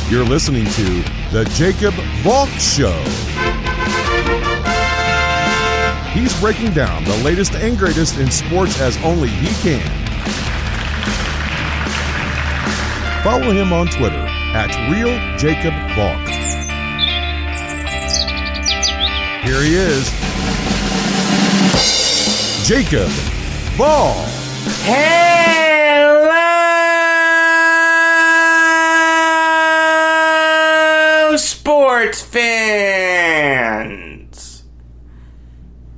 You're listening to The Jacob Valk Show. He's breaking down the latest and greatest in sports as only he can. Follow him on Twitter at RealJacobValk. Here he is, Jacob Valk. Hello, sports fans.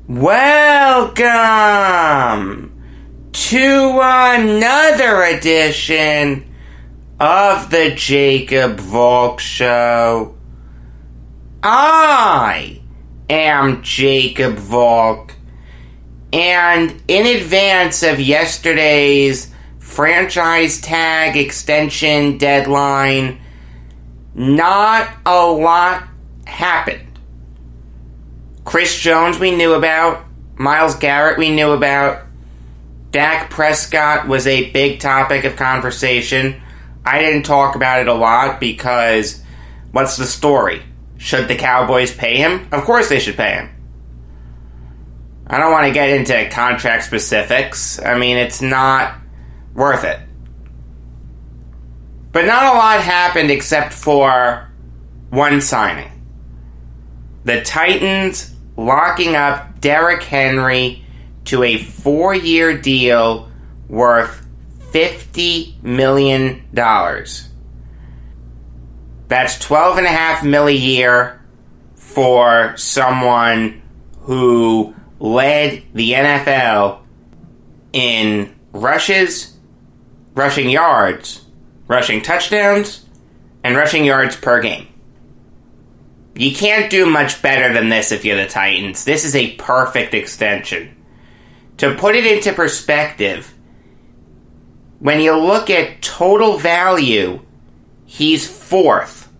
Welcome to another edition of the Jacob Valk Show. I am Jacob Valk, and in advance of yesterday's franchise tag extension deadline, not a lot happened. Chris Jones we knew about, Myles Garrett we knew about, Dak Prescott was a big topic of conversation. I didn't talk about it a lot because what's the story? Should the Cowboys pay him? Of course they should pay him. I don't want to get into contract specifics. I mean, it's not worth it. But not a lot happened except for one signing. The Titans locking up Derrick Henry to a 4-year deal worth $50 million. That's $12.5 million a year for someone who led the NFL in rushes, rushing yards, rushing touchdowns, and rushing yards per game. You can't do much better than this if you're the Titans. This is a perfect extension. To put it into perspective, when you look at total value, he's fourth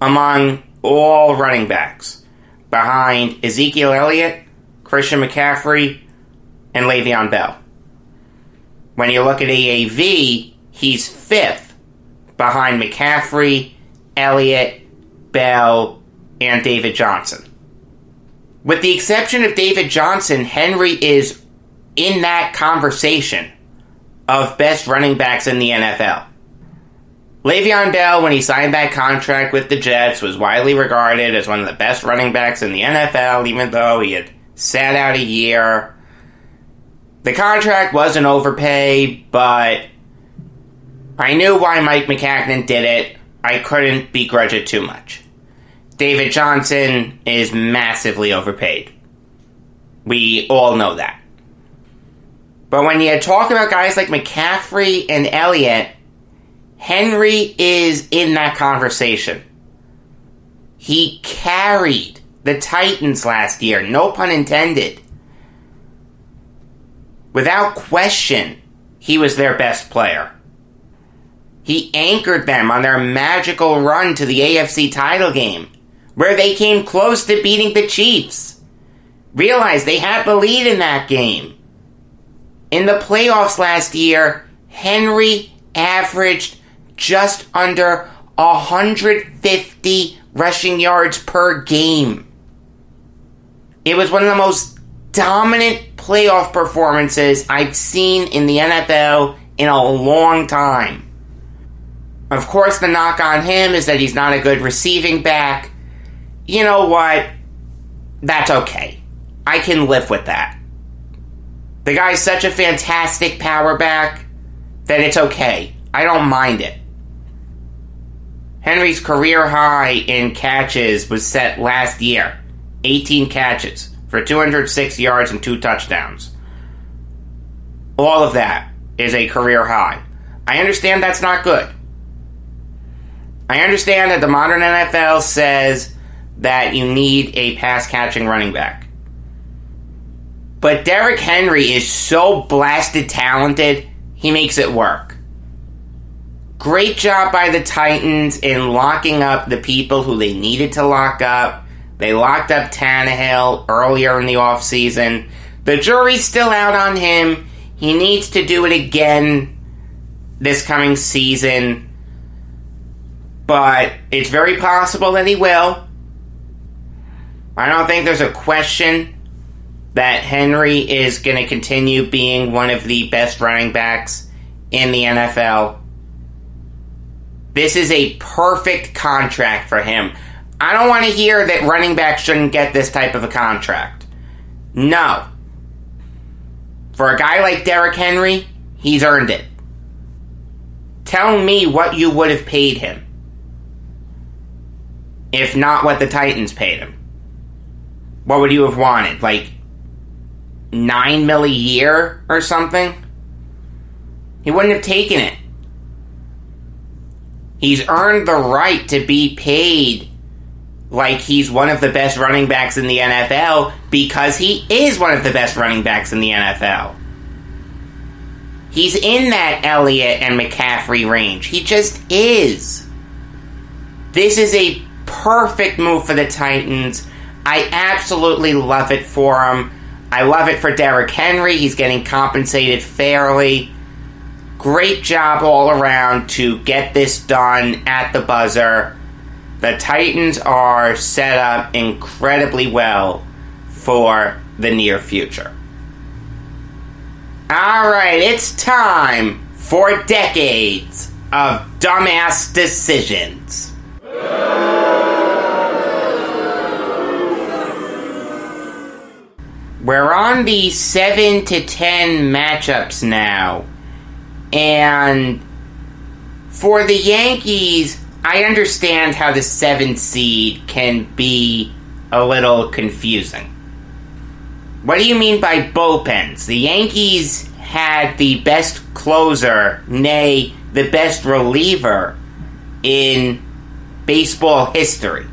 among all running backs, behind Ezekiel Elliott, Christian McCaffrey, and Le'Veon Bell. When you look at AAV, he's fifth behind McCaffrey, Elliott, Bell, and David Johnson. With the exception of David Johnson, Henry is in that conversation of best running backs in the NFL. Le'Veon Bell, when he signed that contract with the Jets, was widely regarded as one of the best running backs in the NFL, even though he had sat out a year. The contract was an overpay, but I knew why Mike McCagnon did it. I couldn't begrudge it too much. David Johnson is massively overpaid. We all know that. But when you talk about guys like McCaffrey and Elliott, Henry is in that conversation. He carried the Titans last year, no pun intended. Without question, he was their best player. He anchored them on their magical run to the AFC title game, where they came close to beating the Chiefs. Realize they had the lead in that game. In the playoffs last year, Henry averaged just under 150 rushing yards per game. It was one of the most dominant playoff performances I've seen in the NFL in a long time. Of course, the knock on him is that he's not a good receiving back. You know what? That's okay. I can live with that. The guy's such a fantastic power back that it's okay. I don't mind it. Henry's career high in catches was set last year. 18 catches for 206 yards and 2 touchdowns. All of that is a career high. I understand that's not good. I understand that the modern NFL says that you need a pass-catching running back. But Derrick Henry is so blasted talented, he makes it work. Great job by the Titans in locking up the people who they needed to lock up. They locked up Tannehill earlier in the offseason. The jury's still out on him. He needs to do it again this coming season. but it's very possible that he will. I don't think there's a question that Henry is going to continue being one of the best running backs in the NFL. This is a perfect contract for him. I don't want to hear that running backs shouldn't get this type of a contract. No. For a guy like Derrick Henry, he's earned it. Tell me what you would have paid him, if not what the Titans paid him. What would you have wanted? Like $9 million a year or something? He wouldn't have taken it. He's earned the right to be paid like he's one of the best running backs in the NFL because he is one of the best running backs in the NFL. He's in that Elliott and McCaffrey range. He just is. This is a perfect move for the Titans. I absolutely love it for him. I love it for Derrick Henry. He's getting compensated fairly. Great job all around to get this done at the buzzer. The Titans are set up incredibly well for the near future. Alright, it's time for decades of dumbass decisions. We're on the 7 to 10 matchups now. And for the Yankees, I understand how the 7 seed can be a little confusing. What do you mean by bullpens? The Yankees had the best closer, nay, the best reliever in baseball history.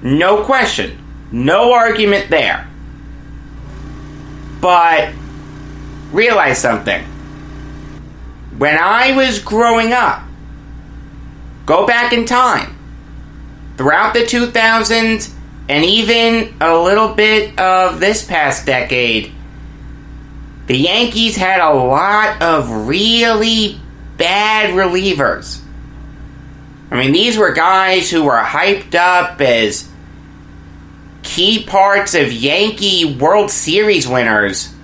No question. No argument there. But realize something. When I was growing up, go back in time, throughout the 2000s, and even a little bit of this past decade, the Yankees had a lot of really bad relievers. I mean, these were guys who were hyped up as key parts of Yankee World Series winners,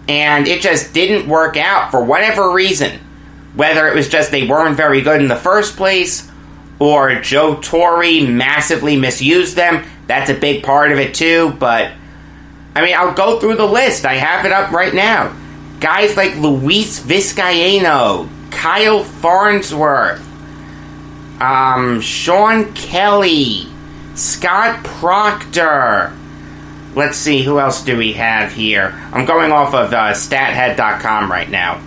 and it just didn't work out for whatever reason. Whether it was just they weren't very good in the first place, or Joe Torre massively misused them. That's a big part of it too, but I mean, I'll go through the list. I have it up right now. Guys like Luis Vizcaino, Kyle Farnsworth, Sean Kelly, Scott Proctor. Let's see, who else do we have here? I'm going off of stathead.com right now.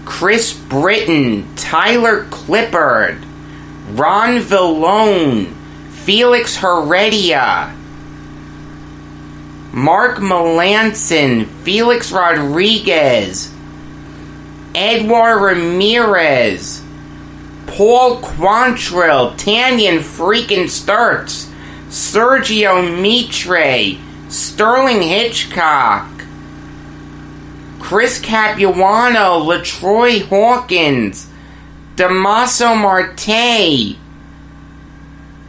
Chris Britton, Tyler Clippard, Ron Villone, Felix Heredia, Mark Melanson, Felix Rodriguez, Edward Ramirez, Paul Quantrill, Tanyan freaking Sturts, Sergio Mitre, Sterling Hitchcock, Chris Capuano, LaTroy Hawkins, Damaso Marte.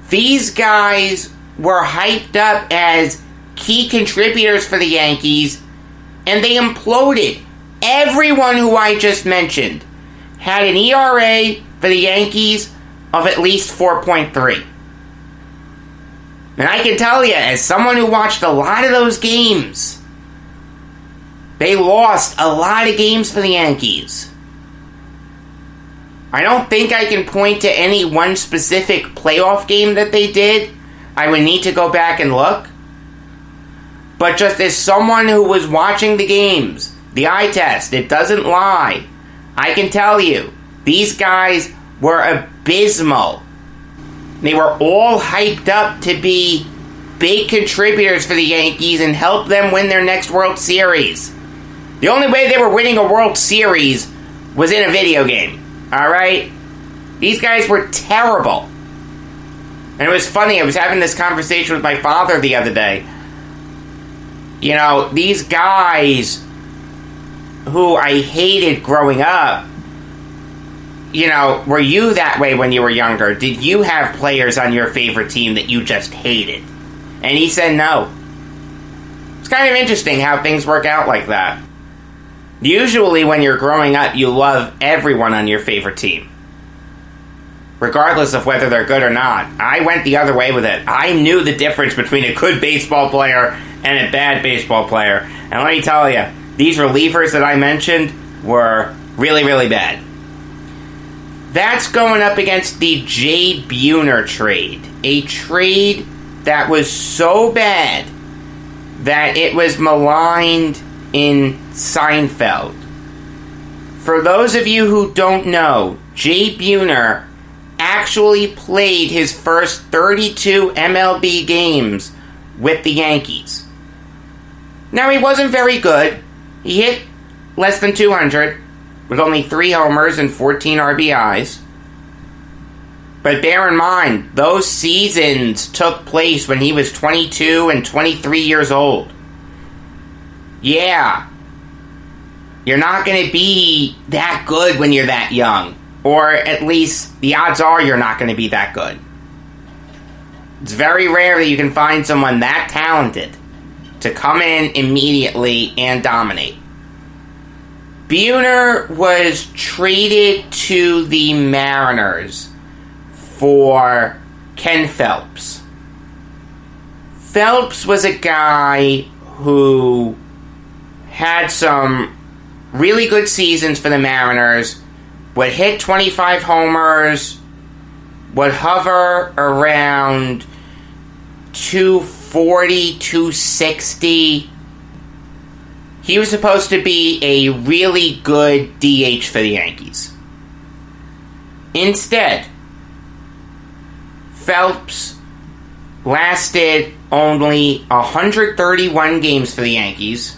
These guys were hyped up as key contributors for the Yankees, and they imploded. Everyone who I just mentioned had an ERA for the Yankees of at least 4.3. And I can tell you, as someone who watched a lot of those games, they lost a lot of games for the Yankees. I don't think I can point to any one specific playoff game that they did. I would need to go back and look. But just as someone who was watching the games, the eye test, it doesn't lie. I can tell you, these guys were abysmal. They were all hyped up to be big contributors for the Yankees and help them win their next World Series. The only way they were winning a World Series was in a video game. Alright? These guys were terrible. And it was funny, I was having this conversation with my father the other day. You know, these guys who I hated growing up, were you that way when you were younger? Did you have players on your favorite team that you just hated? And he said no. It's kind of interesting how things work out like that. Usually when you're growing up, you love everyone on your favorite team, regardless of whether they're good or not. I went the other way with it. I knew the difference between a good baseball player and a bad baseball player. And let me tell you, these relievers that I mentioned were really, really bad. That's going up against the Jay Buhner trade. A trade that was so bad that it was maligned in Seinfeld. For those of you who don't know, Jay Buhner actually played his first 32 MLB games with the Yankees. Now, he wasn't very good. He hit less than 200, with only 3 homers and 14 RBIs. But bear in mind, those seasons took place when he was 22 and 23 years old. Yeah, you're not going to be that good when you're that young. Or at least the odds are you're not going to be that good. It's very rare that you can find someone that talented to come in immediately and dominate. Buhner was traded to the Mariners for Ken Phelps. Phelps was a guy who had some really good seasons for the Mariners, would hit 25 homers, would hover around 240, 260. He was supposed to be a really good DH for the Yankees. Instead, Phelps lasted only 131 games for the Yankees.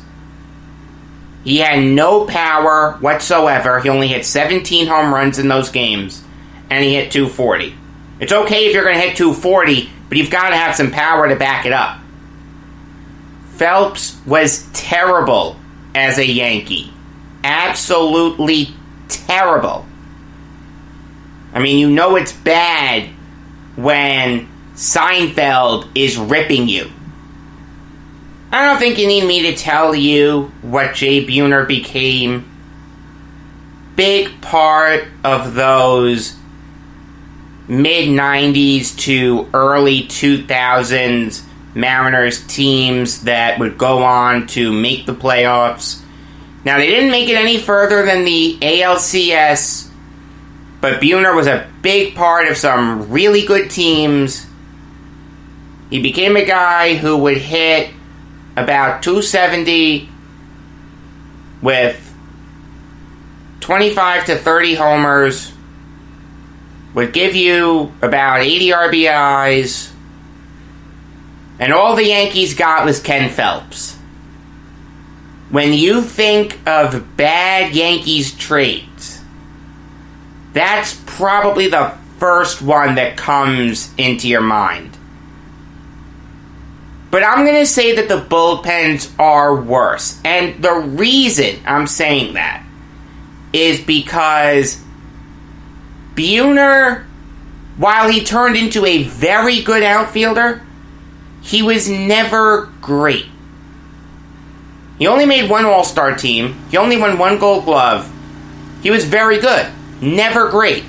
He had no power whatsoever. He only hit 17 home runs in those games, and he hit 240. It's okay if you're going to hit 240, but you've got to have some power to back it up. Phelps was terrible as a Yankee. Absolutely terrible. I mean, you know it's bad when Seinfeld is ripping you. I don't think you need me to tell you what Jay Buhner became. Big part of those mid-90s to early 2000s Mariners teams that would go on to make the playoffs. Now, they didn't make it any further than the ALCS, but Buhner was a big part of some really good teams. He became a guy who would hit about 270 with 25 to 30 homers, would give you about 80 RBIs, and all the Yankees got was Ken Phelps. When you think of bad Yankees trades, that's probably the first one that comes into your mind. But I'm going to say that the bullpens are worse. And the reason I'm saying that is because Buhner, while he turned into a very good outfielder, he was never great. He only made one All-Star team. He only won one Gold Glove. He was very good. Never great.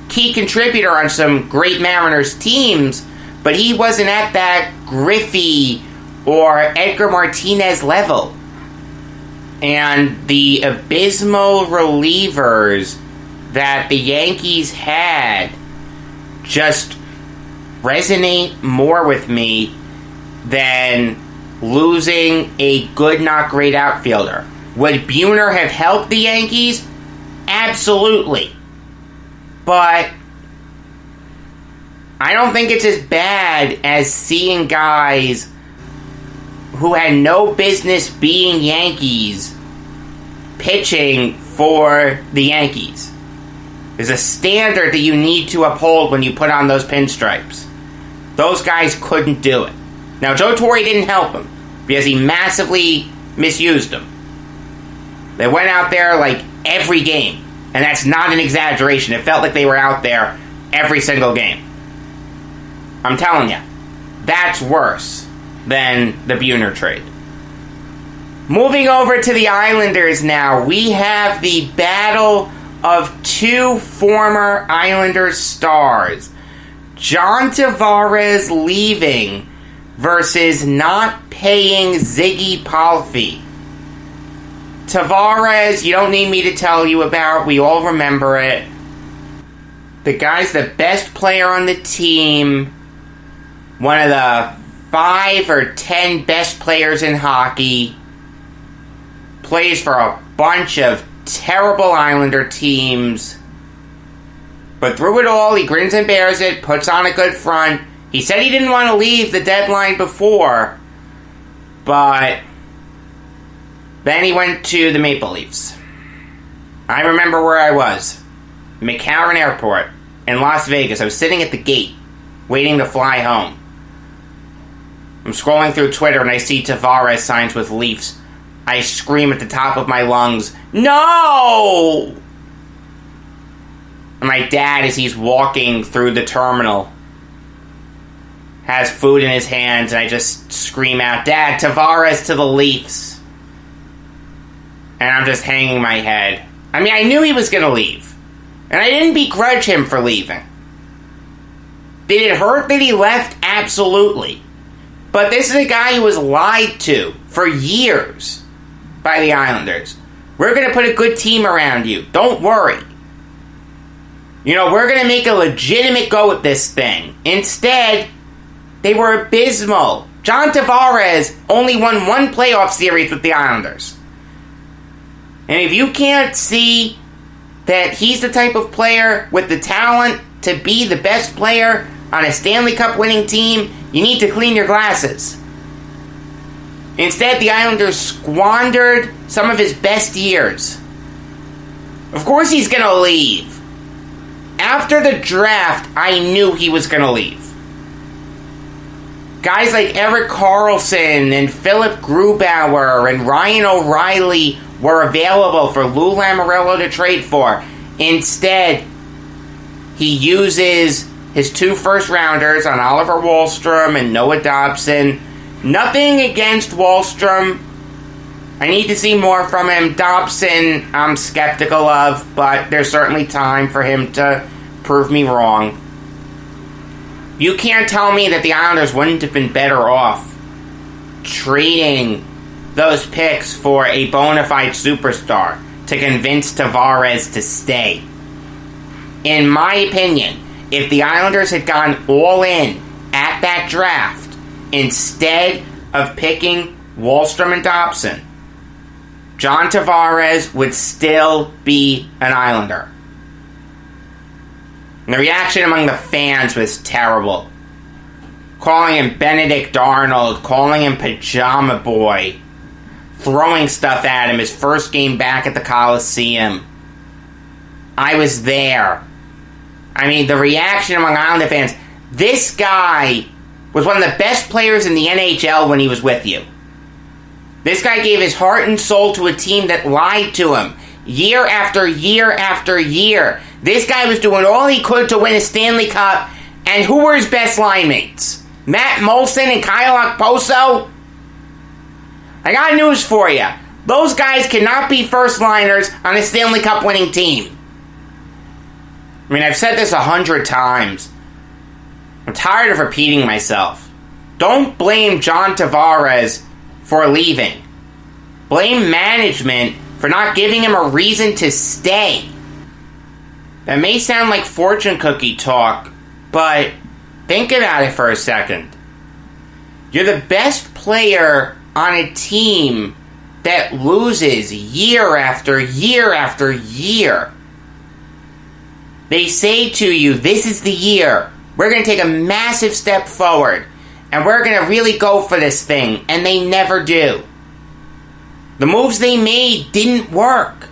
Key contributor on some great Mariners teams, but he wasn't at that Griffey or Edgar Martinez level. And the abysmal relievers that the Yankees had just resonate more with me than losing a good, not great outfielder. Would Buhner have helped the Yankees? Absolutely. But I don't think it's as bad as seeing guys who had no business being Yankees pitching for the Yankees. There's a standard that you need to uphold when you put on those pinstripes. Those guys couldn't do it. Now, Joe Torre didn't help him because he massively misused him. They went out there like every game. And that's not an exaggeration. It felt like they were out there every single game. I'm telling you, that's worse than the Buhner trade. Moving over to the Islanders now, we have the battle of two former Islanders stars. John Tavares leaving versus not paying Ziggy Palffy. Tavares, you don't need me to tell you about. We all remember it. The guy's the best player on the team. One of the 5 or 10 best players in hockey. Plays for a bunch of terrible Islander teams. But through it all, he grins and bears it, puts on a good front. He said he didn't want to leave the deadline before, but then he went to the Maple Leafs. I remember where I was. McCarran Airport in Las Vegas. I was sitting at the gate, waiting to fly home. I'm scrolling through Twitter and I see Tavares signs with Leafs. I scream at the top of my lungs, "No!" And my dad, as he's walking through the terminal, has food in his hands, and I just scream out, "Dad, Tavares to the Leafs." And I'm just hanging my head. I mean, I knew he was going to leave. And I didn't begrudge him for leaving. Did it hurt that he left? Absolutely. But this is a guy who was lied to for years by the Islanders. We're going to put a good team around you. Don't worry. You know, we're going to make a legitimate go at this thing. Instead, they were abysmal. John Tavares only won one playoff series with the Islanders. And if you can't see that he's the type of player with the talent to be the best player on a Stanley Cup winning team, you need to clean your glasses. Instead, the Islanders squandered some of his best years. Of course he's going to leave. After the draft, I knew he was going to leave. Guys like Erik Karlsson and Philip Grubauer and Ryan O'Reilly were available for Lou Lamoriello to trade for. Instead, he uses his 2 first-rounders on Oliver Wahlstrom and Noah Dobson. Nothing against Wahlstrom. I need to see more from him. Dobson, I'm skeptical of, but there's certainly time for him to prove me wrong. You can't tell me that the Islanders wouldn't have been better off trading those picks for a bona fide superstar to convince Tavares to stay. In my opinion, if the Islanders had gone all in at that draft instead of picking Wahlstrom and Dobson, John Tavares would still be an Islander. And the reaction among the fans was terrible. Calling him Benedict Arnold, calling him Pajama Boy, throwing stuff at him his first game back at the Coliseum. I was there. I mean, the reaction among Islander fans, this guy was one of the best players in the NHL when he was with you. This guy gave his heart and soul to a team that lied to him year after year after year. This guy was doing all he could to win a Stanley Cup, and who were his best line mates? Matt Molson and Kyle Okposo? I got news for you. Those guys cannot be first liners on a Stanley Cup winning team. I mean, I've said this 100 times. I'm tired of repeating myself. Don't blame John Tavares for leaving. Blame management for not giving him a reason to stay. That may sound like fortune cookie talk, but think about it for a second. You're the best player on a team that loses year after year after year. They say to you, this is the year. We're going to take a massive step forward, and we're going to really go for this thing, and they never do. The moves they made didn't work.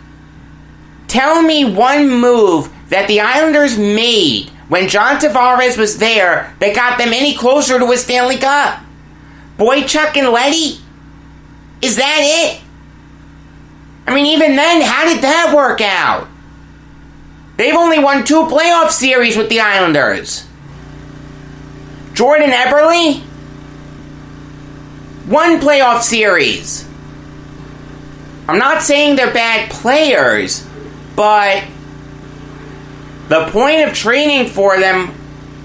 Tell me one move that the Islanders made when John Tavares was there that got them any closer to a Stanley Cup. Boychuk and Leddy? Is that it? I mean, even then, how did that work out? They've only won 2 playoff series with the Islanders. Jordan Eberle? 1 playoff series. I'm not saying they're bad players, but the point of training for them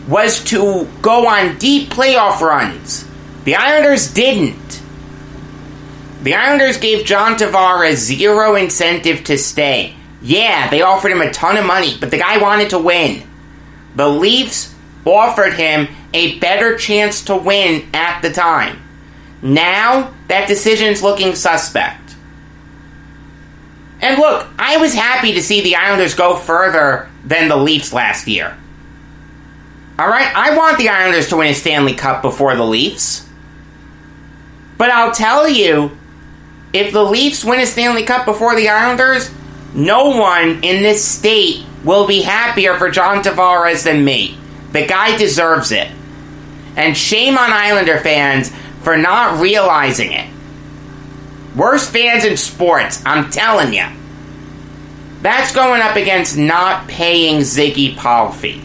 was to go on deep playoff runs. The Islanders didn't. The Islanders gave John Tavares 0 incentive to stay. Yeah, they offered him a ton of money, but the guy wanted to win. The Leafs offered him a better chance to win at the time. Now, that decision's looking suspect. And look, I was happy to see the Islanders go further than the Leafs last year. Alright, I want the Islanders to win a Stanley Cup before the Leafs. But I'll tell you, if the Leafs win a Stanley Cup before the Islanders, no one in this state will be happier for John Tavares than me. The guy deserves it. And shame on Islander fans for not realizing it. Worst fans in sports, I'm telling you. That's going up against not paying Ziggy Palffy.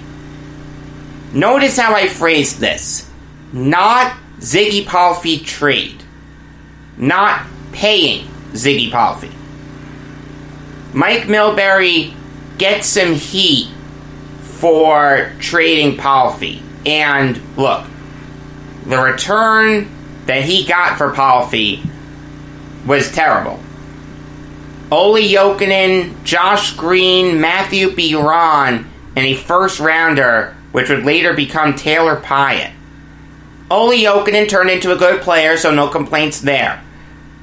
Notice how I phrased this. Not Ziggy Palffy trade. Not paying Ziggy Palffy. Mike Milbury gets some heat for trading Palffy. And look, the return that he got for Palffy was terrible. Olli Jokinen, Josh Green, Matthew Biron, and a first rounder, which would later become Taylor Pyatt. Olli Jokinen turned into a good player, so no complaints there.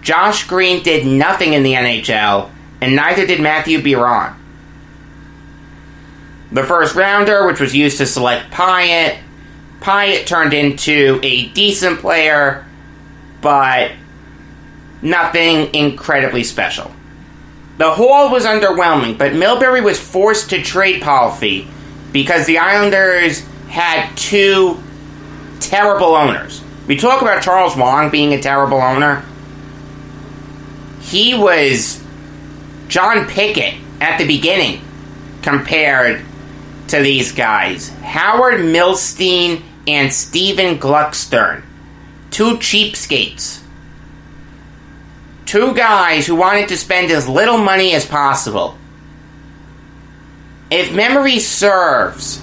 Josh Green did nothing in the NHL, and neither did Matthew Biron. The first rounder, which was used to select Pyatt turned into a decent player, but nothing incredibly special. The haul was underwhelming, but Milbury was forced to trade Palffy because the Islanders had 2 terrible owners. We talk about Charles Wang being a terrible owner. He was John Pickett at the beginning compared to these guys. Howard Milstein and Steven Gluckstern. 2 cheapskates. 2 guys who wanted to spend as little money as possible. If memory serves,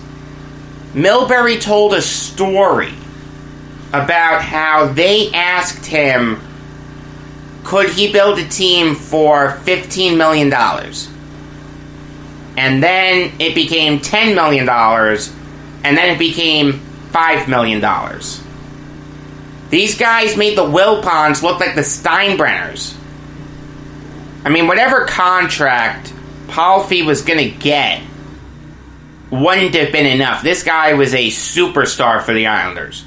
Milbury told a story about how they asked him, could he build a team for $15 million? And then it became $10 million, and then it became $5 million. These guys made the Wilpons look like the Steinbrenners. I mean, whatever contract Palffy was going to get wouldn't have been enough. This guy was a superstar for the Islanders.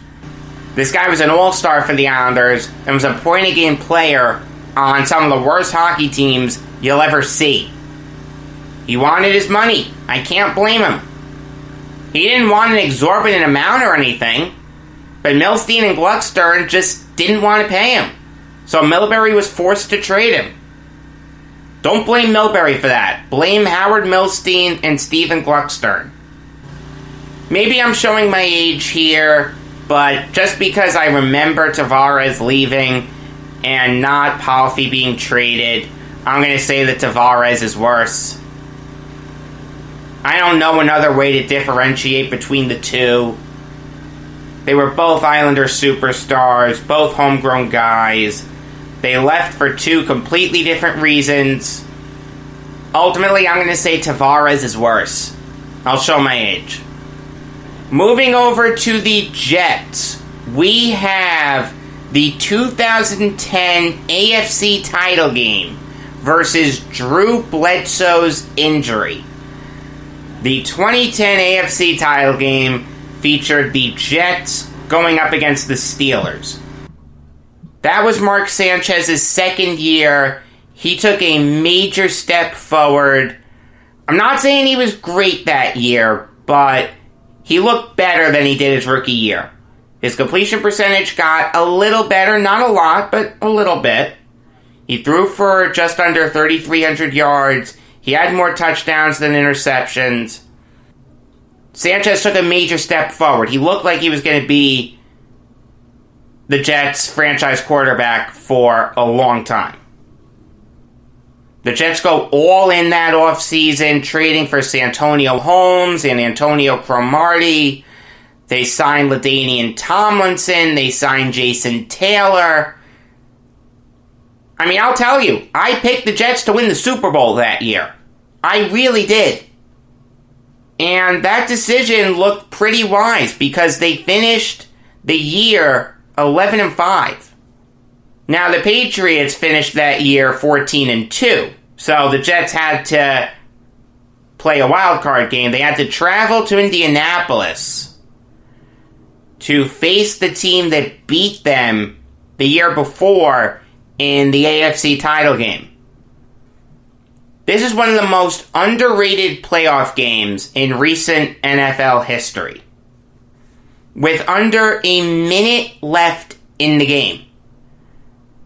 This guy was an all-star for the Islanders and was a point-a-game player on some of the worst hockey teams you'll ever see. He wanted his money. I can't blame him. He didn't want an exorbitant amount or anything, but Milstein and Gluckstern just didn't want to pay him. So Milbury was forced to trade him. Don't blame Milbury for that. Blame Howard Milstein and Steven Gluckstern. Maybe I'm showing my age here, but just because I remember Tavares leaving and not Palffy being traded, I'm going to say that Tavares is worse. I don't know another way to differentiate between the 2. They were both Islander superstars, both homegrown guys. They left for 2 completely different reasons. Ultimately, I'm going to say Tavares is worse. I'll show my age. Moving over to the Jets, we have the 2010 AFC title game versus Drew Bledsoe's injury. The 2010 AFC title game featured the Jets going up against the Steelers. That was Mark Sanchez's second year. He took a major step forward. I'm not saying he was great that year, but he looked better than he did his rookie year. His completion percentage got a little better, not a lot, but a little bit. He threw for just under 3,300 yards He had more touchdowns than interceptions. Sanchez took a major step forward. He looked like he was going to be the Jets' franchise quarterback for a long time. The Jets go all in that offseason, trading for Santonio Holmes and Antonio Cromartie. They signed LaDainian Tomlinson. They signed Jason Taylor. I mean, I'll tell you, I picked the Jets to win the Super Bowl that year. I really did. And that decision looked pretty wise because they finished the year 11-5. Now, the Patriots finished that year 14-2. So the Jets had to play a wild card game. They had to travel to Indianapolis to face the team that beat them the year before in the AFC title game. This is one of the most underrated playoff games in recent NFL history. With under a minute left in the game,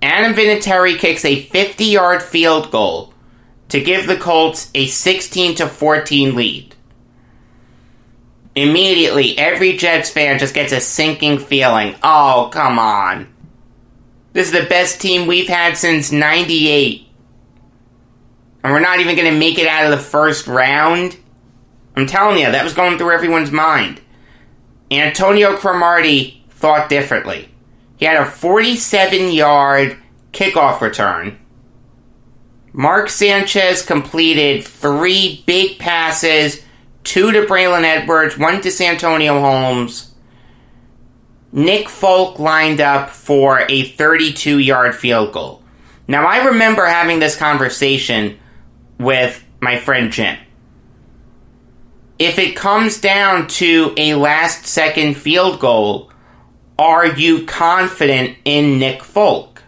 Adam Vinatieri kicks a 50-yard field goal to give the Colts a 16-14 lead. Immediately, every Jets fan just gets a sinking feeling. Oh, come on. This is the best team we've had since 98. And we're not even going to make it out of the first round? I'm telling you, that was going through everyone's mind. Antonio Cromartie thought differently. He had a 47-yard kickoff return. Mark Sanchez completed 3 big passes, 2 to Braylon Edwards, 1 to Santonio Holmes. Nick Folk lined up for a 32-yard field goal. Now, I remember having this conversation with my friend Jim. If it comes down to a last-second field goal, are you confident in Nick Folk?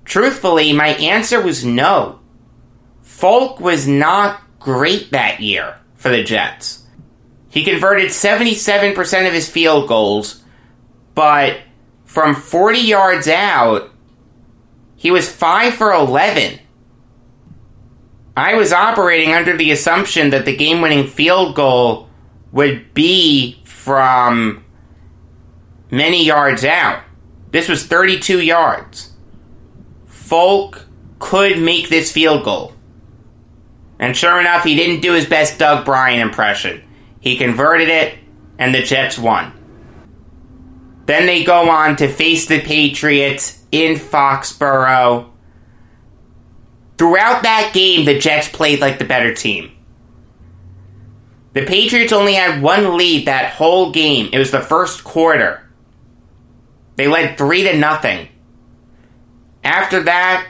Truthfully, my answer was no. Folk was not great that year for the Jets. He converted 77% of his field goals, but from 40 yards out, he was 5 for 11. I was operating under the assumption that the game-winning field goal would be from many yards out. This was 32 yards. Folk could make this field goal. And sure enough, he didn't do his best Doug Bryan impression. He converted it, and the Jets won. Then they go on to face the Patriots in Foxborough. Throughout that game, the Jets played like the better team. The Patriots only had one lead that whole game. It was the first quarter. They led 3-0. After that,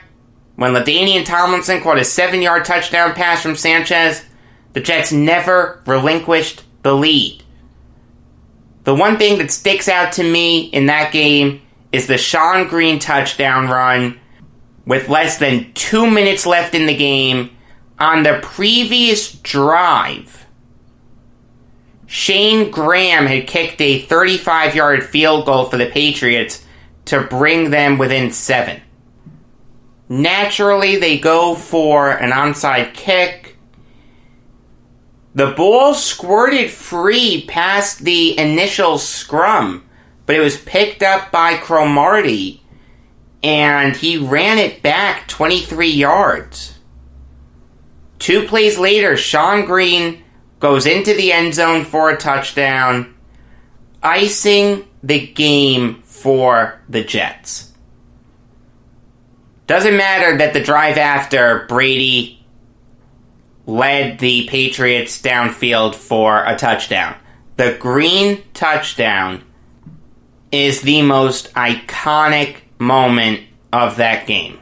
when LaDainian Tomlinson caught a 7-yard touchdown pass from Sanchez, the Jets never relinquished the lead. The one thing that sticks out to me in that game is the Sean Green touchdown run with less than 2 minutes left in the game. On the previous drive, Shane Graham had kicked a 35-yard field goal for the Patriots to bring them within 7. Naturally, they go for an onside kick. The ball squirted free past the initial scrum, but it was picked up by Cromartie, and he ran it back 23 yards. 2 plays later, Sean Green goes into the end zone for a touchdown, icing the game for the Jets. Doesn't matter that the drive after, Brady led the Patriots downfield for a touchdown. The Green touchdown is the most iconic moment of that game.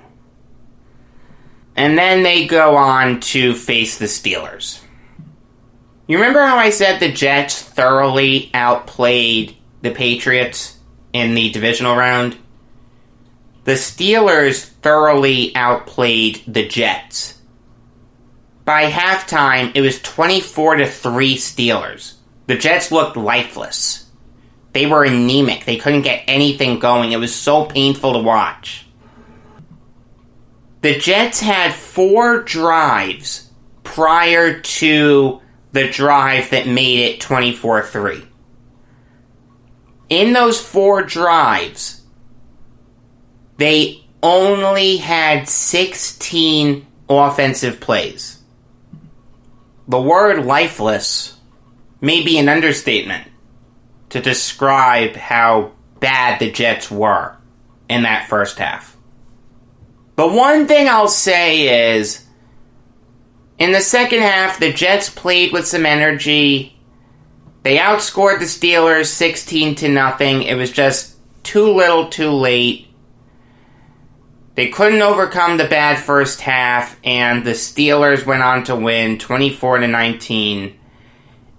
And then they go on to face the Steelers. You remember how I said the Jets thoroughly outplayed the Patriots in the divisional round? The Steelers thoroughly outplayed the Jets. By halftime, it was 24-3 Steelers. The Jets looked lifeless. They were anemic. They couldn't get anything going. It was so painful to watch. the Jets had 4 drives prior to the drive that made it 24-3. In those 4 drives, they only had 16 offensive plays. The word lifeless may be an understatement to describe how bad the Jets were in that first half. But one thing I'll say is, in the second half, the Jets played with some energy. They outscored the Steelers 16-0. It was just too little, too late. They couldn't overcome the bad first half, and the Steelers went on to win 24-19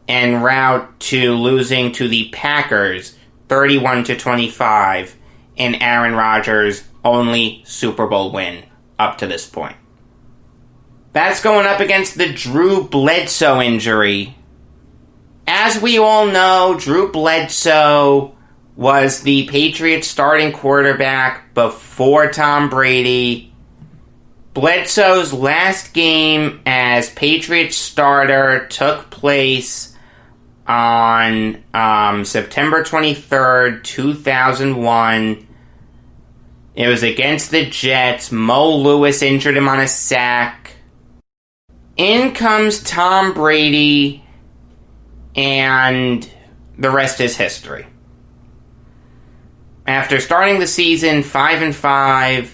en route to losing to the Packers 31-25 in Aaron Rodgers' only Super Bowl win up to this point. That's going up against the Drew Bledsoe injury. As we all know, Drew Bledsoe was the Patriots' starting quarterback before Tom Brady. Bledsoe's last game as Patriots starter took place on September 23rd, 2001. It was against the Jets. Mo Lewis injured him on a sack. In comes Tom Brady, and the rest is history. After starting the season 5-5,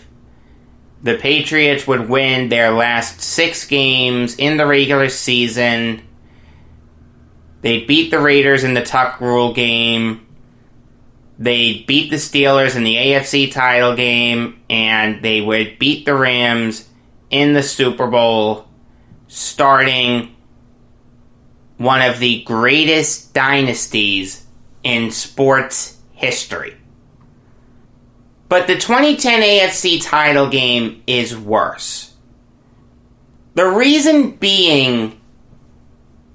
the Patriots would win their last 6 games in the regular season. They beat the Raiders in the Tuck Rule game. They beat the Steelers in the AFC title game, and they would beat the Rams in the Super Bowl, starting one of the greatest dynasties in sports history. But the 2010 AFC title game is worse. The reason being,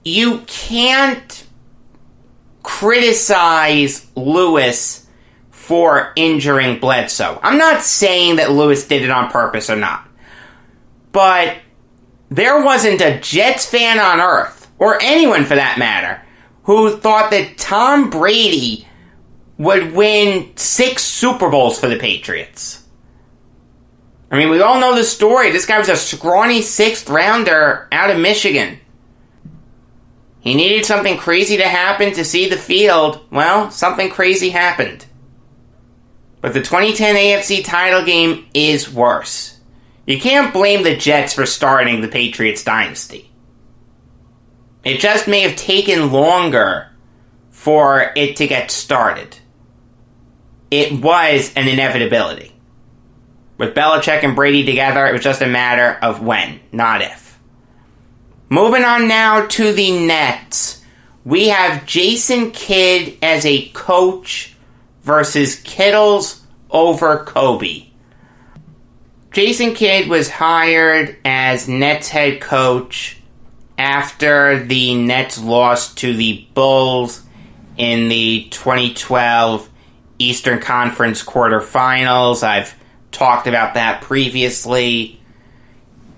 you can't criticize Lewis for injuring Bledsoe. I'm not saying that Lewis did it on purpose or not. But there wasn't a Jets fan on earth, or anyone for that matter, who thought that Tom Brady would win 6 Super Bowls for the Patriots. I mean, we all know the story. This guy was a scrawny 6th rounder out of Michigan. He needed something crazy to happen to see the field. Well, something crazy happened. But the 2010 AFC title game is worse. You can't blame the Jets for starting the Patriots dynasty. It just may have taken longer for it to get started. It was an inevitability. With Belichick and Brady together, it was just a matter of when, not if. Moving on now to the Nets. We have Jason Kidd as a coach versus Kittles over Kobe. Jason Kidd was hired as Nets head coach after the Nets lost to the Bulls in the 2012 Eastern Conference quarterfinals. I've talked about that previously.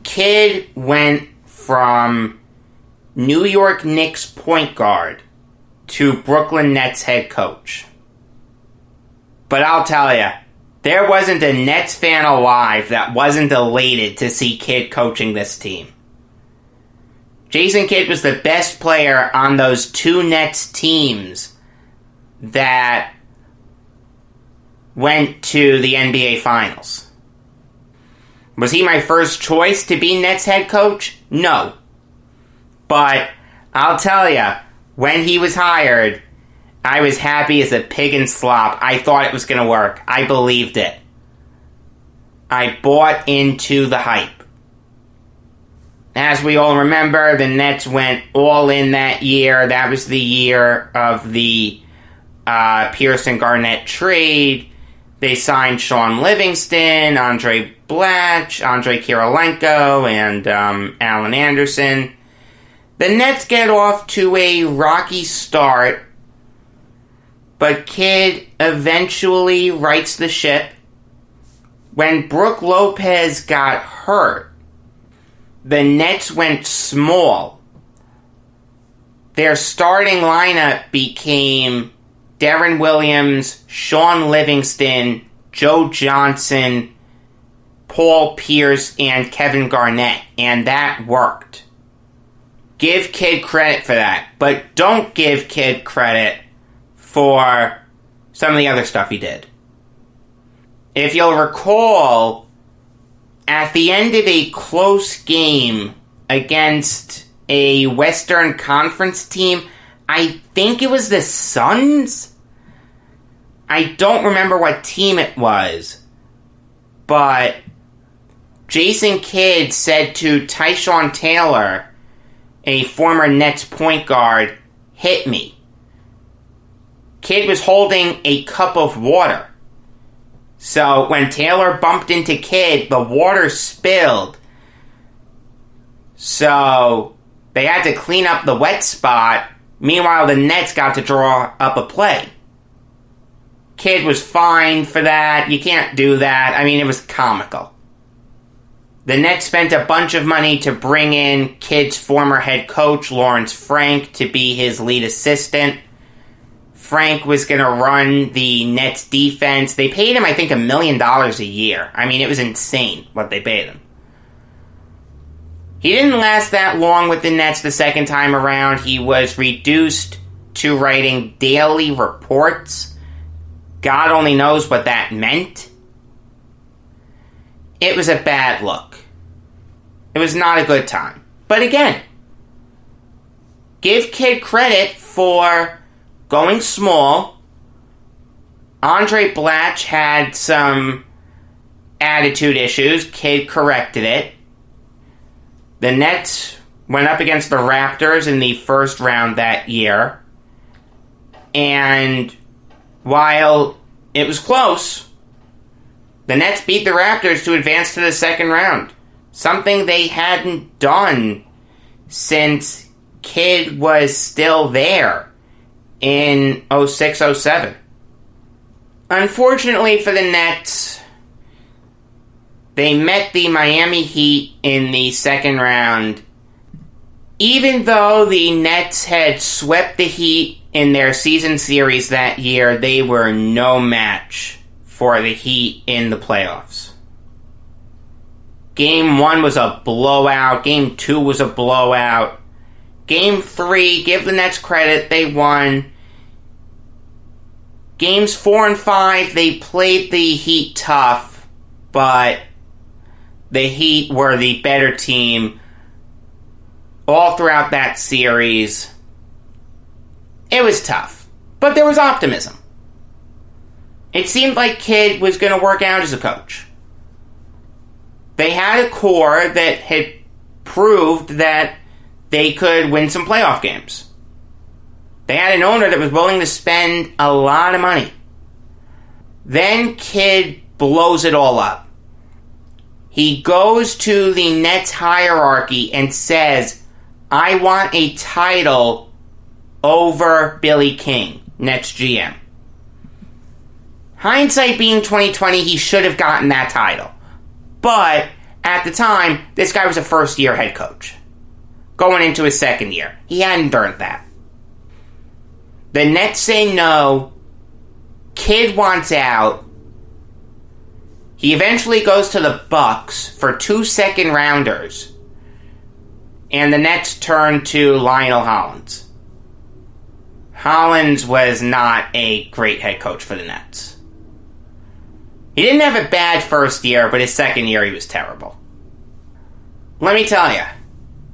Kidd went from New York Knicks point guard to Brooklyn Nets head coach. But I'll tell you, there wasn't a Nets fan alive that wasn't elated to see Kidd coaching this team. Jason Kidd was the best player on those 2 Nets teams that went to the NBA Finals. Was he my first choice to be Nets head coach? No. But I'll tell you, when he was hired, I was happy as a pig in slop. I thought it was going to work. I believed it. I bought into the hype. As we all remember, the Nets went all in that year. That was the year of the Pearson Garnett trade. They signed Sean Livingston, Andre Blatch, Andre Kirilenko, and Allen Anderson. The Nets get off to a rocky start, but Kidd eventually rights the ship, when Brook Lopez got hurt, the Nets went small. Their starting lineup became Deron Williams, Sean Livingston, Joe Johnson, Paul Pierce, and Kevin Garnett, and that worked. Give Kidd credit for that, but don't give Kidd credit for some of the other stuff he did. If you'll recall, at the end of a close game against a Western Conference team, I think it was the Suns? I don't remember what team it was, but Jason Kidd said to Tyshawn Taylor, a former Nets point guard, "Hit me." Kidd was holding a cup of water. So when Taylor bumped into Kidd, the water spilled. So they had to clean up the wet spot. Meanwhile, the Nets got to draw up a play. Kidd was fined for that. You can't do that. I mean, it was comical. The Nets spent a bunch of money to bring in Kidd's former head coach, Lawrence Frank, to be his lead assistant. Frank was going to run the Nets defense. They paid him, I think, $1 million a year. I mean, it was insane what they paid him. He didn't last that long with the Nets the second time around. He was reduced to writing daily reports. God only knows what that meant. It was a bad look. It was not a good time. But again, give Kidd credit for going small. Andre Blatch had some attitude issues. Kidd corrected it. The Nets went up against the Raptors in the first round that year. And while it was close, the Nets beat the Raptors to advance to the second round. Something they hadn't done since Kidd was still there in 06-07. Unfortunately for the Nets, they met the Miami Heat in the second round. Even though the Nets had swept the Heat in their season series that year, they were no match for the Heat in the playoffs. Game 1 was a blowout. Game 2 was a blowout. Game 3, give the Nets credit, they won. Games 4 and 5, they played the Heat tough, but the Heat were the better team all throughout that series. It was tough, but there was optimism. It seemed like Kidd was going to work out as a coach. They had a core that had proved that they could win some playoff games. They had an owner that was willing to spend a lot of money. Then Kidd blows it all up. He goes to the Nets hierarchy and says, "I want a title over Billy King, Nets GM." Hindsight being 2020, he should have gotten that title. But at the time, this guy was a first-year head coach. Going into his second year. He hadn't earned that. The Nets say no. Kidd wants out. He eventually goes to the Bucks for 2 second-rounders. And the Nets turn to Lionel Hollins. Hollins was not a great head coach for the Nets. He didn't have a bad first year, but his second year he was terrible. Let me tell you,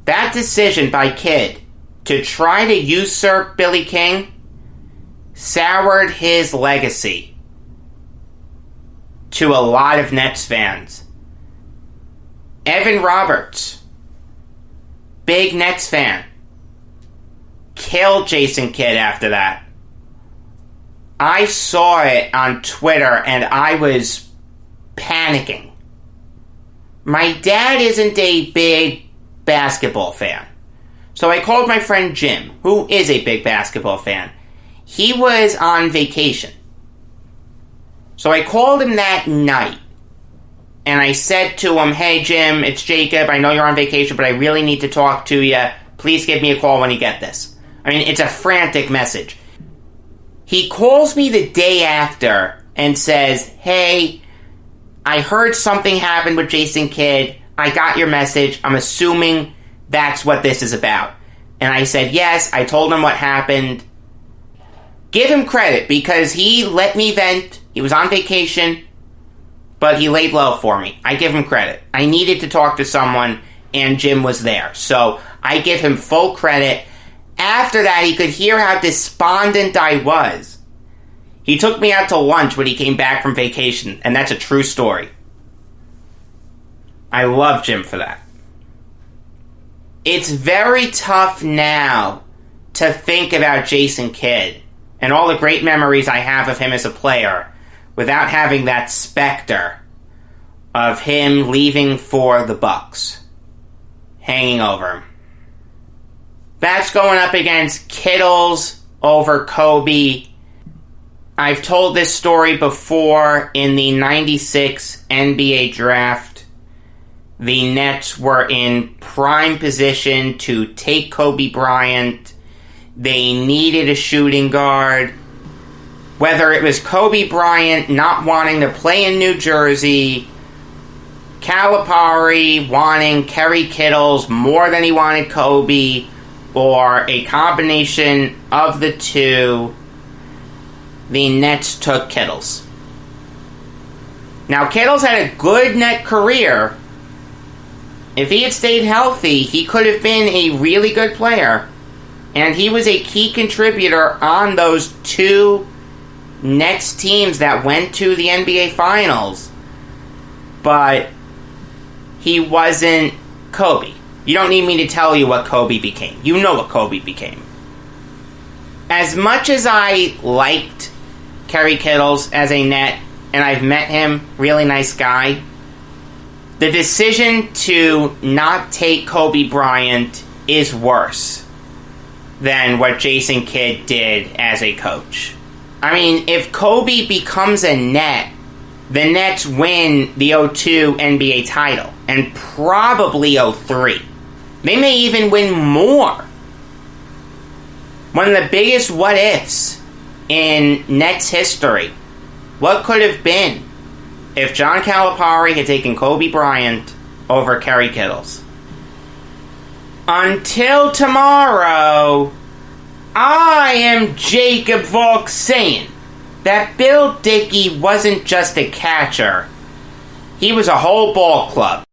that decision by Kidd to try to usurp Billy King soured his legacy to a lot of Nets fans. Evan Roberts, big Nets fan, killed Jason Kidd after that. I saw it on Twitter and I was panicking. My dad isn't a big basketball fan. So I called my friend Jim, who is a big basketball fan. He was on vacation. So I called him that night. and I said to him, "Hey, Jim, it's Jacob. I know you're on vacation, but I really need to talk to you. Please give me a call when you get this." I mean, it's a frantic message. He calls me the day after and says, "Hey, I heard something happened with Jason Kidd. I got your message. I'm assuming that's what this is about." And I said, "Yes." I told him what happened. Give him credit, because he let me vent. He was on vacation, but he laid low for me. I give him credit. I needed to talk to someone, and Jim was there. So I give him full credit. After that, he could hear how despondent I was. He took me out to lunch when he came back from vacation, and that's a true story. I love Jim for that. It's very tough now to think about Jason Kidd and all the great memories I have of him as a player without having that specter of him leaving for the Bucks hanging over him. That's going up against Kittles over Kobe. I've told this story before. In the 96 NBA draft, the Nets were in prime position to take Kobe Bryant. They needed a shooting guard. Whether it was Kobe Bryant not wanting to play in New Jersey, Calipari wanting Kerry Kittles more than he wanted Kobe, or a combination of the two, the Nets took Kittles. Now, Kittles had a good net career. If he had stayed healthy, he could have been a really good player. And he was a key contributor on those two Nets teams that went to the NBA Finals. But he wasn't Kobe. You don't need me to tell you what Kobe became. You know what Kobe became. As much as I liked Kerry Kittles as a Net, and I've met him, really nice guy, the decision to not take Kobe Bryant is worse than what Jason Kidd did as a coach. I mean, if Kobe becomes a Net, the Nets win the 2002 NBA title, and probably 2003. They may even win more. One of the biggest what-ifs in Nets history. What could have been if John Calipari had taken Kobe Bryant over Kerry Kittles? Until tomorrow, I am Jacob Valk saying that Bill Dickey wasn't just a catcher. He was a whole ball club.